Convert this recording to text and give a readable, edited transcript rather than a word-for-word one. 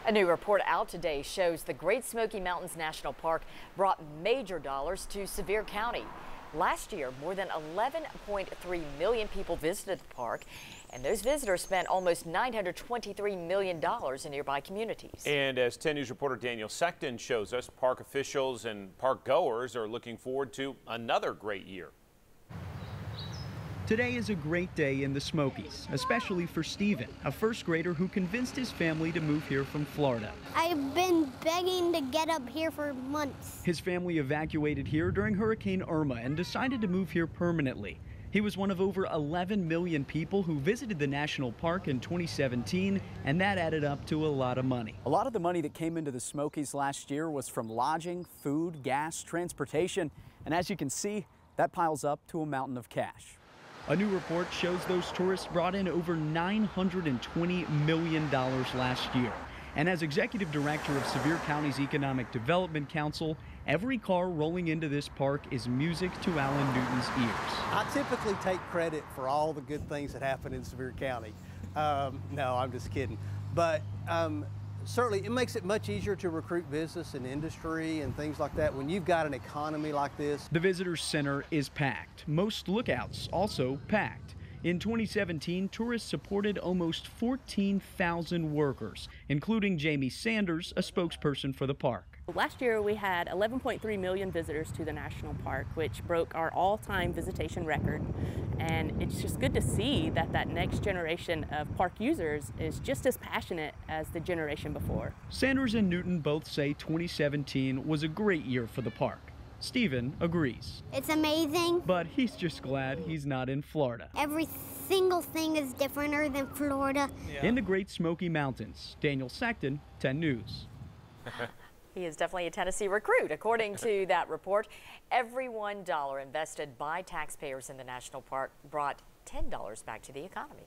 A new report out today shows the Great Smoky Mountains National Park brought major dollars to Sevier County. Last year, more than 11.3 million people visited the park, and those visitors spent almost $923 million in nearby communities. And as 10 News reporter Daniel Sexton shows us, park officials and park goers are looking forward to another great year. Today is a great day in the Smokies, especially for Steven, a first grader who convinced his family to move here from Florida. I've been begging to get up here for months. His family evacuated here during Hurricane Irma and decided to move here permanently. He was one of over 11 million people who visited the national park in 2017, and that added up to a lot of money. A lot of the money that came into the Smokies last year was from lodging, food, gas, transportation, and as you can see, that piles up to a mountain of cash. A new report shows those tourists brought in over $920 million last year. And as executive director of Sevier County's Economic Development Council, every car rolling into this park is music to Alan Newton's ears. I typically take credit for all the good things that happen in Sevier County. No, I'm just kidding. But certainly it makes it much easier to recruit business and industry and things like that when you've got an economy like this. The visitor center is packed. Most lookouts also packed. In 2017, tourists supported almost 14,000 workers, including Jamie Sanders, a spokesperson for the park. Last year we had 11.3 million visitors to the national park, which broke our all-time visitation record. And it's just good to see that that next generation of park users is just as passionate as the generation before. Sanders and Newton both say 2017 was a great year for the park. Steven agrees. It's amazing. But he's just glad he's not in Florida. Every single thing is different than Florida. Yeah. In the Great Smoky Mountains, Daniel Sexton, 10 News. He is definitely a Tennessee recruit. According to that report, every $1 invested by taxpayers in the national park brought $10 back to the economy.